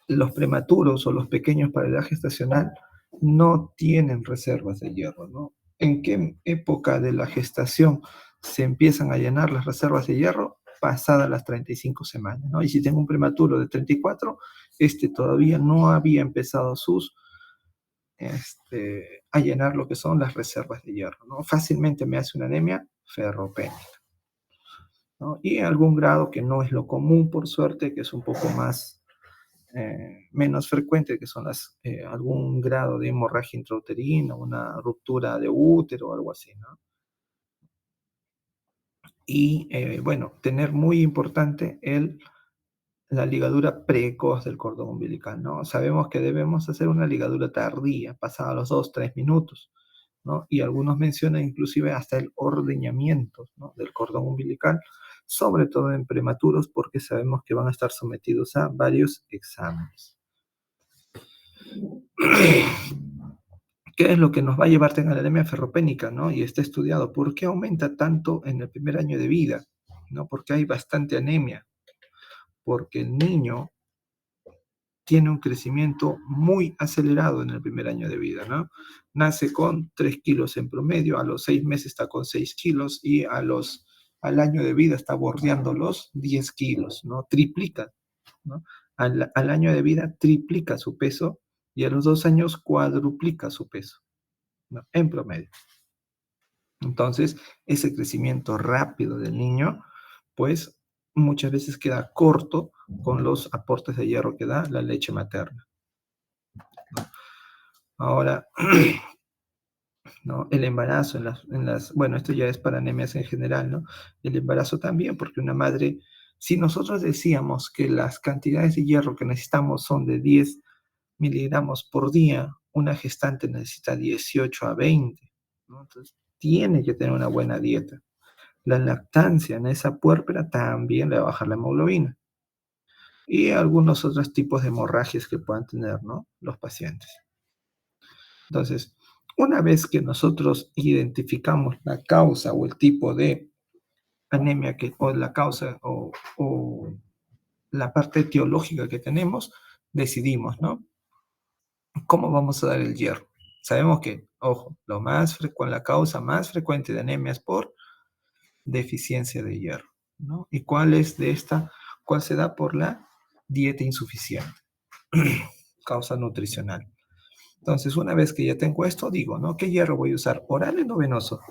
los prematuros o los pequeños para edad gestacional no tienen reservas de hierro, ¿no? ¿En qué época de la gestación se empiezan a llenar las reservas de hierro? Pasadas las 35 semanas, ¿no? Y si tengo un prematuro de 34, todavía no había empezado a llenar lo que son las reservas de hierro, ¿no? Fácilmente me hace una anemia ferropénica, ¿no? Y algún grado que no es lo común, por suerte, que es un poco menos frecuente, que son algún grado de hemorragia intrauterina, una ruptura de útero o algo así, ¿no? Y bueno, tener muy importante la ligadura precoz del cordón umbilical, ¿no? Sabemos que debemos hacer una ligadura tardía, pasada los 2-3 minutos, ¿no? Y algunos mencionan inclusive hasta el ordeñamiento, ¿no?, del cordón umbilical, sobre todo en prematuros, porque sabemos que van a estar sometidos a varios exámenes. ¿Qué es lo que nos va a llevar a la anemia ferropénica, ¿no? Y está estudiado. ¿Por qué aumenta tanto en el primer año de vida, ¿no? Porque hay bastante anemia. Porque el niño tiene un crecimiento muy acelerado en el primer año de vida, ¿no? Nace con 3 kilos en promedio, a los 6 meses está con 6 kilos y al año de vida está bordeando los 10 kilos, ¿no? Triplica, ¿no? Al año de vida triplica su peso y a los 2 años cuadruplica su peso, ¿no?, en promedio. Entonces, ese crecimiento rápido del niño, pues muchas veces queda corto con los aportes de hierro que da la leche materna, ¿no? Ahora, ¿no?, el embarazo, bueno, esto ya es para anemias en general, ¿no? El embarazo también, porque una madre, si nosotros decíamos que las cantidades de hierro que necesitamos son de 10 miligramos por día, una gestante necesita 18 a 20, ¿no? Entonces, tiene que tener una buena dieta. La lactancia en esa puérpera también le va a bajar la hemoglobina. Y algunos otros tipos de hemorragias que puedan tener, ¿no?, los pacientes. Entonces, una vez que nosotros identificamos la causa o el tipo de anemia o la causa o la parte etiológica que tenemos, decidimos, ¿no?, cómo vamos a dar el hierro. Sabemos que, ojo, la causa más frecuente de anemia es por deficiencia de hierro, ¿no? ¿Y cuál se da por la dieta insuficiente? causa nutricional. Entonces, una vez que ya tengo esto, digo, ¿no? ¿Qué hierro voy a usar? ¿Oral o no venoso?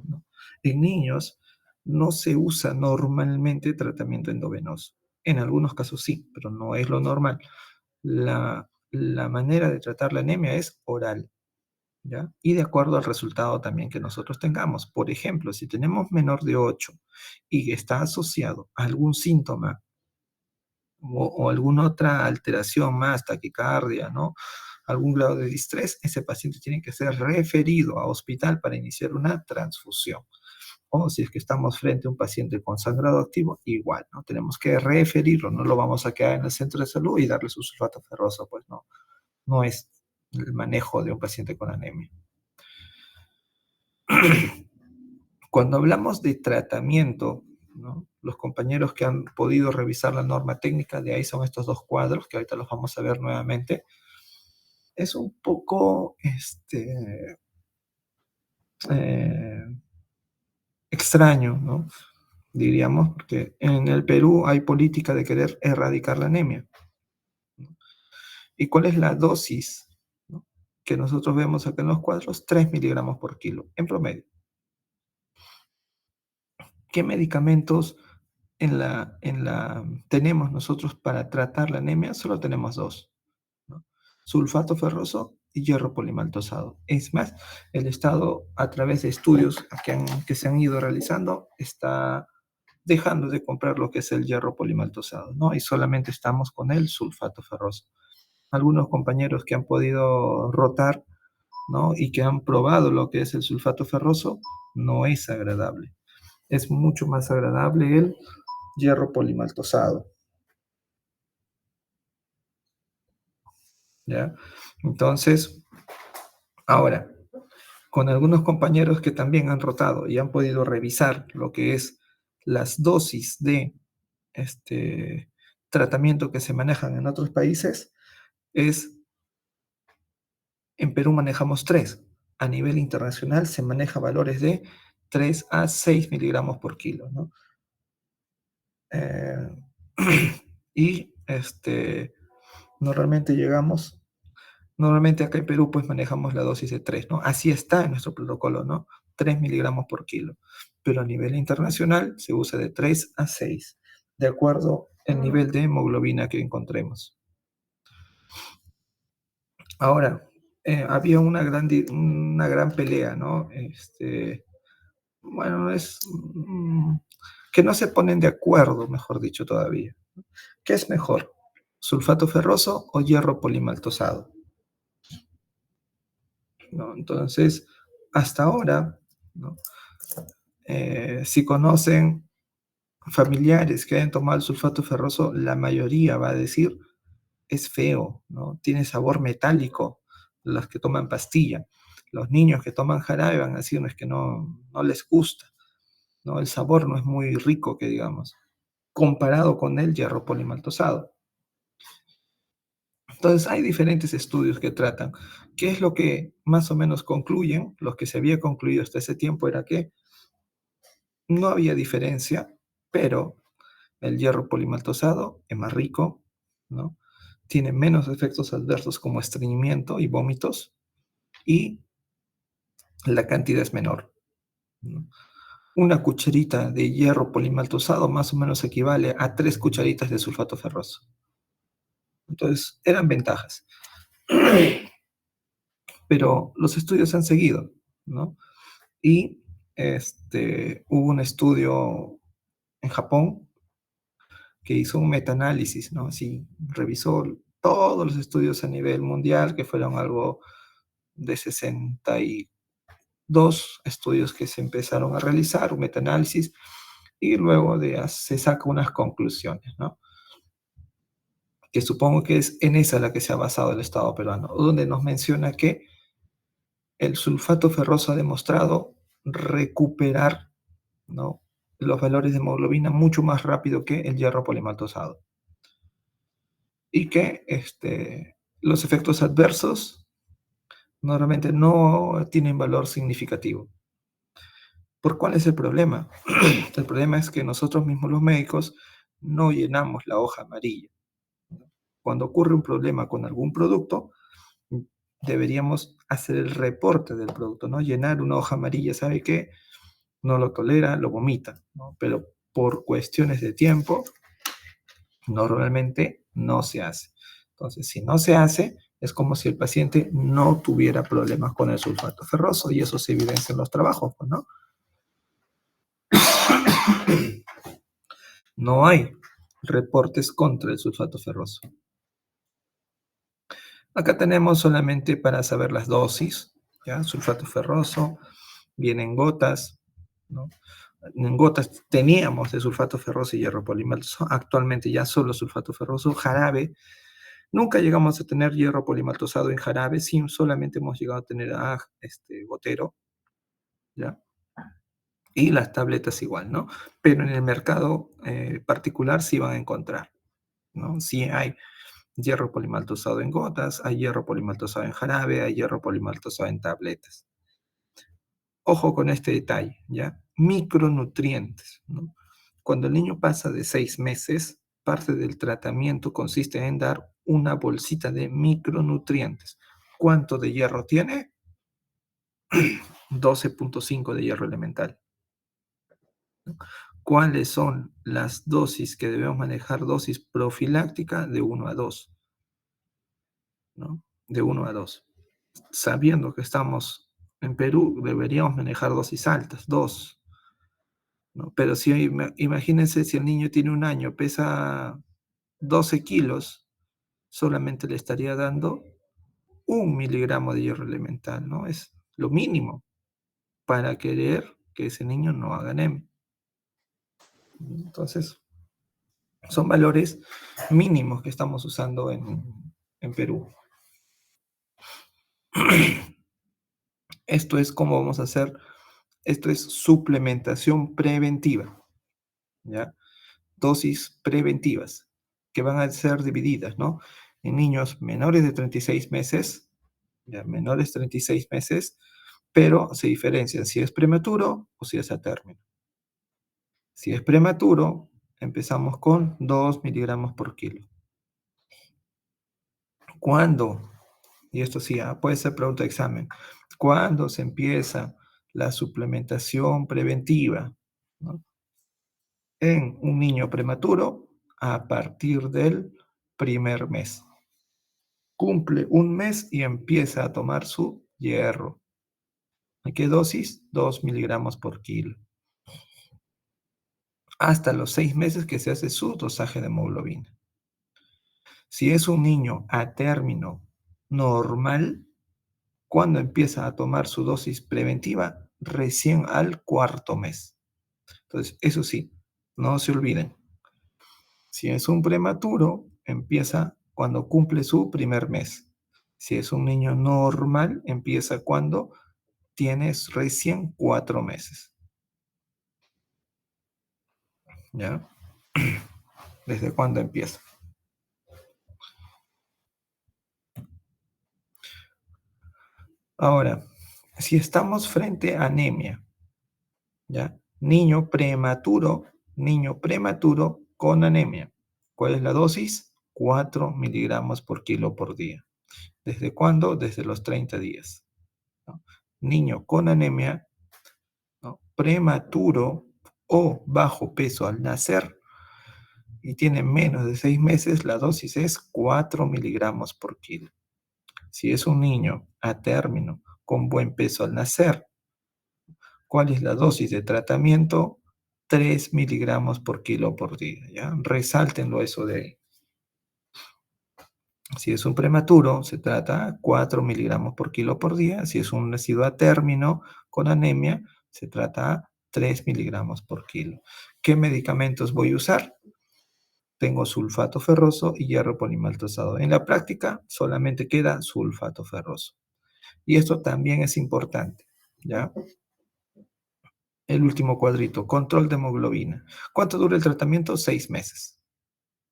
¿No? En niños no se usa normalmente tratamiento endovenoso. En algunos casos sí, pero no es lo normal. La manera de tratar la anemia es oral, ¿ya? Y de acuerdo al resultado también que nosotros tengamos. Por ejemplo, si tenemos menor de 8 y está asociado a algún síntoma o alguna otra alteración más, taquicardia, ¿no? Algún grado de distrés, ese paciente tiene que ser referido a hospital para iniciar una transfusión. O si es que estamos frente a un paciente con sangrado activo, igual, ¿no? Tenemos que referirlo, no lo vamos a quedar en el centro de salud y darle su sulfato ferroso, pues no, no es el manejo de un paciente con anemia. Cuando hablamos de tratamiento, ¿no? Los compañeros que han podido revisar la norma técnica, de ahí son estos dos cuadros, que ahorita los vamos a ver nuevamente, es un poco eh, extraño, ¿no? Diríamos, porque en el Perú hay política de querer erradicar la anemia, ¿no? ¿Y cuál es la dosis, ¿no? Que nosotros vemos acá en los cuadros? 3 miligramos por kilo, en promedio. ¿Qué medicamentos tenemos nosotros para tratar la anemia? Solo tenemos dos, ¿no? Sulfato ferroso y hierro polimaltosado. Es más, el Estado, a través de estudios que se han ido realizando, está dejando de comprar lo que es el hierro polimaltosado, ¿no? Y solamente estamos con el sulfato ferroso. Algunos compañeros que han podido rotar, ¿no? Y que han probado lo que es el sulfato ferroso, no es agradable. Es mucho más agradable el hierro polimaltosado, ¿ya? Entonces, ahora, con algunos compañeros que también han rotado y han podido revisar lo que es las dosis de tratamiento que se manejan en otros países, en Perú manejamos 3. A nivel internacional se maneja valores de 3 a 6 miligramos por kilo, ¿no? Eh, y normalmente normalmente acá en Perú pues manejamos la dosis de 3, ¿no? Así está en nuestro protocolo, ¿no? 3 miligramos por kilo. Pero a nivel internacional se usa de 3 a 6, de acuerdo al nivel de hemoglobina que encontremos. Ahora, había una gran pelea, ¿no? Bueno, que no se ponen de acuerdo, mejor dicho, todavía. ¿Qué es mejor? ¿Sulfato ferroso o hierro polimaltosado? ¿No? Entonces, hasta ahora, ¿no? Si conocen familiares que hayan tomado el sulfato ferroso, la mayoría va a decir, es feo, ¿no? Tiene sabor metálico, los que toman pastilla. Los niños que toman jarabe van a decir, es que no les gusta, ¿no? El sabor no es muy rico, que digamos, comparado con el hierro polimaltosado. Entonces, hay diferentes estudios que tratan. ¿Qué es lo que más o menos concluyen? Lo que se había concluido hasta ese tiempo era que no había diferencia, pero el hierro polimaltosado es más rico, ¿no? Tiene menos efectos adversos como estreñimiento y vómitos, y la cantidad es menor, ¿no? Una cucharita de hierro polimaltosado más o menos equivale a 3 cucharitas de sulfato ferroso. Entonces, eran ventajas. Pero los estudios han seguido, ¿no? Y hubo un estudio en Japón que hizo un metaanálisis, ¿no? Así, revisó todos los estudios a nivel mundial, que fueron algo de 62 estudios que se empezaron a realizar, un metaanálisis, y luego se saca unas conclusiones, ¿no? Que supongo que es en esa la que se ha basado el Estado peruano, donde nos menciona que el sulfato ferroso ha demostrado recuperar, ¿no? Los valores de hemoglobina mucho más rápido que el hierro polimaltosado. Y que los efectos adversos normalmente no tienen valor significativo. ¿Por cuál es el problema? El problema es que nosotros mismos los médicos no llenamos la hoja amarilla, ¿no? cuando ocurre un problema con algún producto, deberíamos hacer el reporte del producto, ¿no? Llenar una hoja amarilla, ¿sabe qué? No lo tolera, lo vomita, ¿no? Pero por cuestiones de tiempo, normalmente no se hace. Entonces, si no se hace, es como si el paciente no tuviera problemas con el sulfato ferroso y eso se evidencia en los trabajos, pues, ¿no? No hay reportes contra el sulfato ferroso. Acá tenemos solamente para saber las dosis, ¿ya? Sulfato ferroso, viene en gotas, ¿no? En gotas teníamos de sulfato ferroso y hierro polimaltoso, actualmente ya solo sulfato ferroso, jarabe. Nunca llegamos a tener hierro polimaltosado en jarabe, sí, solamente hemos llegado a tener gotero, ¿ya? Y las tabletas igual, ¿no? Pero en el mercado particular sí van a encontrar, ¿no? Sí hay hierro polimaltosado en gotas, hay hierro polimaltosado en jarabe, hay hierro polimaltosado en tabletas. Ojo con este detalle, ¿ya? Micronutrientes, ¿no? Cuando el niño pasa de 6 meses, parte del tratamiento consiste en dar una bolsita de micronutrientes. ¿Cuánto de hierro tiene? 12.5 de hierro elemental. ¿Cuáles son las dosis que debemos manejar? Dosis profiláctica de 1 a 2, ¿no? De 1 a 2. Sabiendo que estamos en Perú, deberíamos manejar dosis altas, 2, ¿no? Pero si imagínense si el niño tiene 1 año, pesa 12 kilos, solamente le estaría dando 1 miligramo de hierro elemental, ¿no? Es lo mínimo para querer que ese niño no haga anemia. Entonces, son valores mínimos que estamos usando en Perú. Esto es como vamos a hacer, esto es suplementación preventiva, ¿ya? Dosis preventivas que van a ser divididas, ¿no? En niños menores de 36 meses, ya, menores de 36 meses, pero se diferencian si es prematuro o si es a término. Si es prematuro, empezamos con 2 miligramos por kilo. ¿Cuándo? Y esto sí, puede ser pregunta de examen. ¿Cuándo se empieza la suplementación preventiva, ¿no? En un niño prematuro a partir del primer mes. Cumple un mes y empieza a tomar su hierro. ¿A qué dosis? 2 miligramos por kilo. Hasta los 6 meses que se hace su dosaje de hemoglobina. Si es un niño a término normal, ¿cuándo empieza a tomar su dosis preventiva? Recién al 4.º mes. Entonces, eso sí, no se olviden. Si es un prematuro, empieza cuando cumple su primer mes. Si es un niño normal, empieza cuando tienes recién 4 meses. ¿Ya? ¿Desde cuándo empieza? Ahora, si estamos frente a anemia, ¿ya? Niño prematuro con anemia. ¿Cuál es la dosis? 4 miligramos por kilo por día. ¿Desde cuándo? Desde los 30 días, ¿no? Niño con anemia, ¿no? Prematuro o bajo peso al nacer y tiene menos de 6 meses, la dosis es 4 miligramos por kilo. Si es un niño a término con buen peso al nacer, ¿cuál es la dosis de tratamiento? 3 miligramos por kilo por día, ¿ya? Resáltenlo eso de ahí. Si es un prematuro, se trata 4 miligramos por kilo por día. Si es un nacido a término con anemia, se trata 3 miligramos por kilo. ¿Qué medicamentos voy a usar? Tengo sulfato ferroso y hierro polimaltosado. En la práctica solamente queda sulfato ferroso. Y esto también es importante, ¿ya? El último cuadrito, control de hemoglobina. ¿Cuánto dura el tratamiento? 6 meses.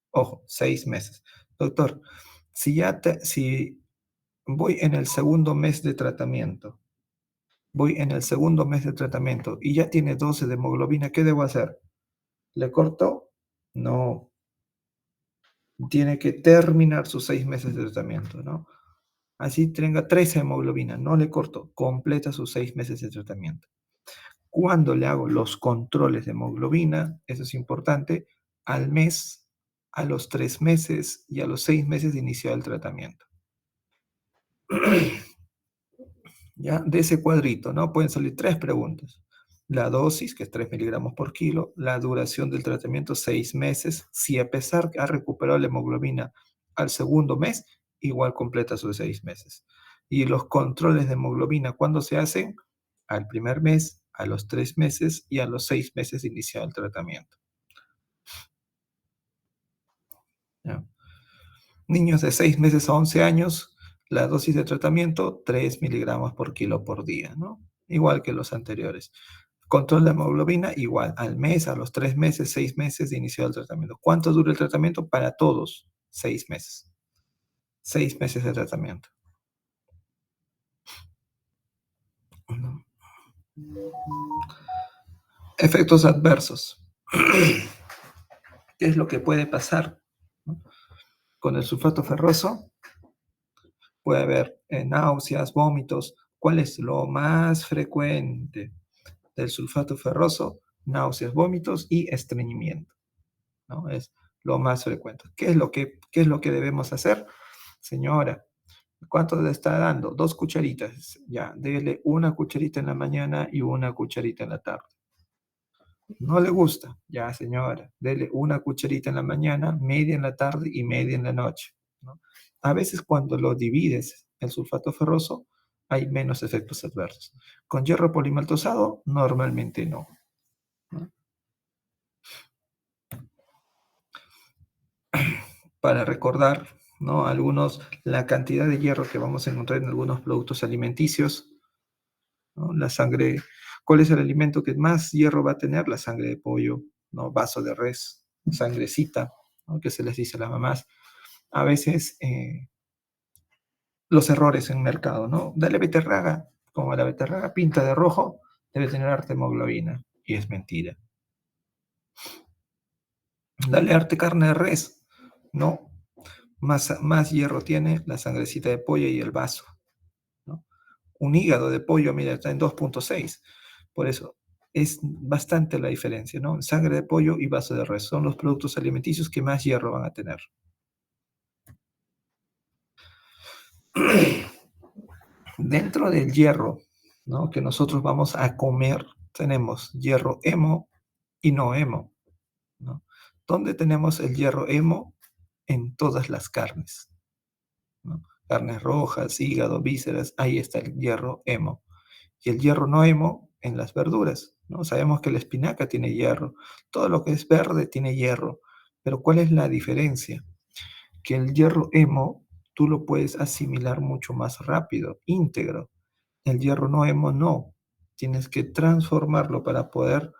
Ojo, 6 meses. Doctor, si voy en el segundo mes de tratamiento, y ya tiene 12 de hemoglobina, ¿qué debo hacer? ¿Le corto? No. tiene que terminar sus 6 meses de tratamiento, ¿no? Así tenga 13 hemoglobina, no le corto, completa sus 6 meses de tratamiento. Cuando le hago los controles de hemoglobina, eso es importante, al mes, a los 3 meses y a los 6 meses de inicio del tratamiento. ¿Ya? De ese cuadrito, ¿no? Pueden salir 3 preguntas. La dosis, que es 3 miligramos por kilo, la duración del tratamiento, 6 meses. Si a pesar que ha recuperado la hemoglobina al segundo mes, igual completa sus 6 meses. Y los controles de hemoglobina, ¿cuándo se hacen? Al primer mes, a los 3 meses y a los 6 meses de iniciar el tratamiento. ¿Ya? Niños de 6 meses a 11 años, la dosis de tratamiento, 3 miligramos por kilo por día, ¿no? Igual que los anteriores. Control de hemoglobina, igual, al mes, a los 3 meses, 6 meses de inicio del tratamiento. ¿Cuánto dura el tratamiento? Para todos, 6 meses. 6 meses de tratamiento. Efectos adversos. ¿Qué es lo que puede pasar? Con el sulfato ferroso puede haber náuseas, vómitos. ¿Cuál es lo más frecuente del sulfato ferroso? Náuseas, vómitos y estreñimiento, ¿no? Es lo más frecuente. ¿Qué es lo que debemos hacer? Señora, ¿cuánto le está dando? 2 cucharitas. Ya, dele una cucharita en la mañana y una cucharita en la tarde. ¿No le gusta? Ya, señora, dele una cucharita en la mañana, media en la tarde y media en la noche, ¿no? A veces cuando lo divides, el sulfato ferroso, hay menos efectos adversos. Con hierro polimaltosado, normalmente no, ¿no? Para recordar, ¿no? La cantidad de hierro que vamos a encontrar en algunos productos alimenticios, ¿no? La sangre, ¿cuál es el alimento que más hierro va a tener? La sangre de pollo, ¿no? Vaso de res, sangrecita, ¿no? Que se les dice a las mamás. A veces los errores en mercado, ¿no? Dale beterraga, como la beterraga pinta de rojo, debe tener harta hemoglobina, y es mentira. Dale harta carne de res, no, más hierro tiene la sangrecita de pollo y el vaso, ¿no? Un hígado de pollo, mira, está en 2.6. Por eso es bastante la diferencia, ¿no? Sangre de pollo y vaso de res son los productos alimenticios que más hierro van a tener. Dentro del hierro, ¿no? Que nosotros vamos a comer, tenemos hierro hemo y no hemo, ¿no? ¿Dónde tenemos el hierro hemo? En todas las carnes, ¿no? Carnes rojas, hígado, vísceras, ahí está el hierro hemo. Y el hierro no hemo en las verduras, ¿no? Sabemos que la espinaca tiene hierro, todo lo que es verde tiene hierro, pero ¿cuál es la diferencia? Que el hierro hemo tú lo puedes asimilar mucho más rápido, íntegro. El hierro no hemo no, tienes que transformarlo para poder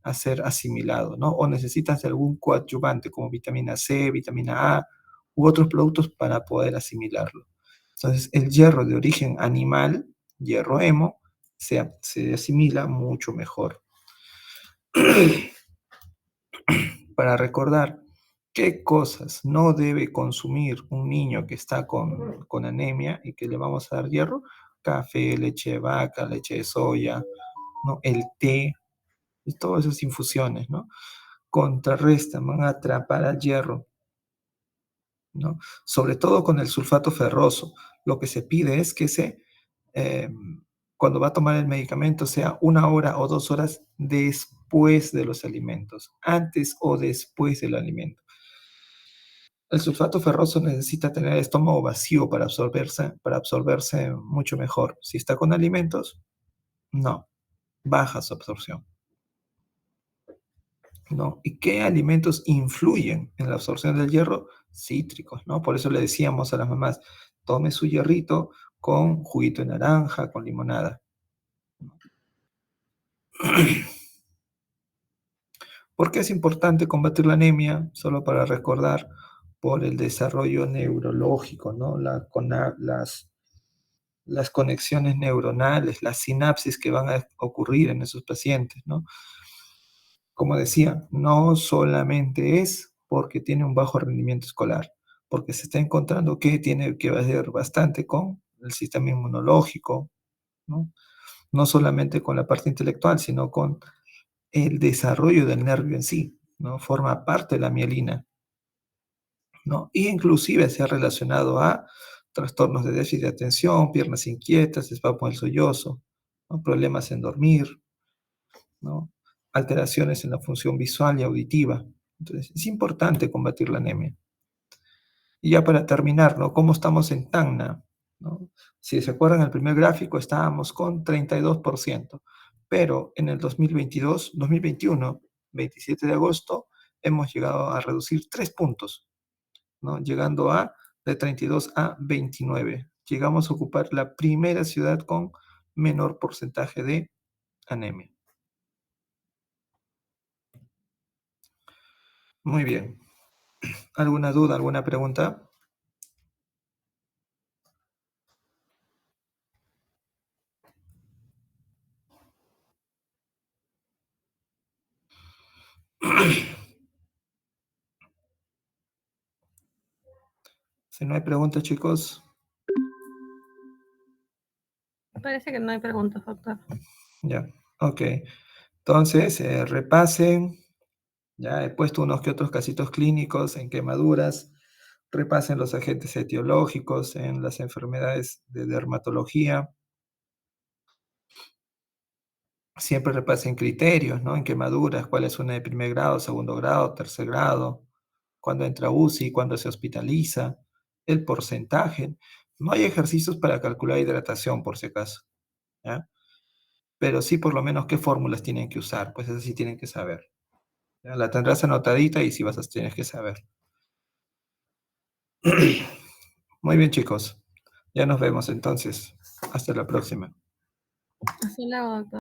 hacer asimilado, ¿no? O necesitas de algún coadyuvante como vitamina C, vitamina A u otros productos para poder asimilarlo. Entonces, el hierro de origen animal, hierro hemo, se asimila mucho mejor. Para recordar qué cosas no debe consumir un niño que está con anemia y que le vamos a dar hierro: café, leche de vaca, leche de soya, ¿no? El té, y todas esas infusiones, ¿no? Contrarrestan, van a atrapar al hierro, ¿no? Sobre todo con el sulfato ferroso. Lo que se pide es que eh, cuando va a tomar el medicamento sea 1 hora o 2 horas después de los alimentos, antes o después del alimento. El sulfato ferroso necesita tener el estómago vacío para absorberse mucho mejor. Si está con alimentos, no, baja su absorción, ¿no? ¿Y qué alimentos influyen en la absorción del hierro? Cítricos, ¿no? Por eso le decíamos a las mamás, tome su hierrito con juguito de naranja, con limonada. ¿Por qué es importante combatir la anemia? Solo para recordar, por el desarrollo neurológico, ¿no? Las conexiones neuronales, las sinapsis que van a ocurrir en esos pacientes, ¿no? Como decía, no solamente es porque tiene un bajo rendimiento escolar, porque se está encontrando que tiene que ver bastante con el sistema inmunológico, ¿no? No solamente con la parte intelectual, sino con el desarrollo del nervio en sí, ¿no? Forma parte de la mielina, ¿no? Y inclusive se ha relacionado a trastornos de déficit de atención, piernas inquietas, espasmo del sollozo, ¿no? Problemas en dormir, ¿no? Alteraciones en la función visual y auditiva. Entonces, es importante combatir la anemia. Y ya para terminar, ¿no? ¿Cómo estamos en Tacna? ¿No? Si se acuerdan, el primer gráfico estábamos con 32%, pero en el 2021, 27 de agosto, hemos llegado a reducir 3 puntos, ¿no? Llegando de 32 a 29. Llegamos a ocupar la primera ciudad con menor porcentaje de anemia. Muy bien. ¿Alguna duda, alguna pregunta? Si no hay preguntas, chicos. Parece que no hay preguntas, doctor. Ya, ok. Entonces, repasen. Ya he puesto unos que otros casitos clínicos en quemaduras. Repasen los agentes etiológicos en las enfermedades de dermatología. Siempre repasen criterios, ¿no? En quemaduras, cuál es una de primer grado, segundo grado, tercer grado, cuándo entra UCI, cuándo se hospitaliza, el porcentaje. No hay ejercicios para calcular hidratación, por si acaso, ¿ya? Pero sí por lo menos qué fórmulas tienen que usar, pues eso sí tienen que saber. ¿Ya? La tendrás anotadita y si vas a tienes que saber. Muy bien, chicos. Ya nos vemos entonces. Hasta la próxima. Hasta luego, doctor.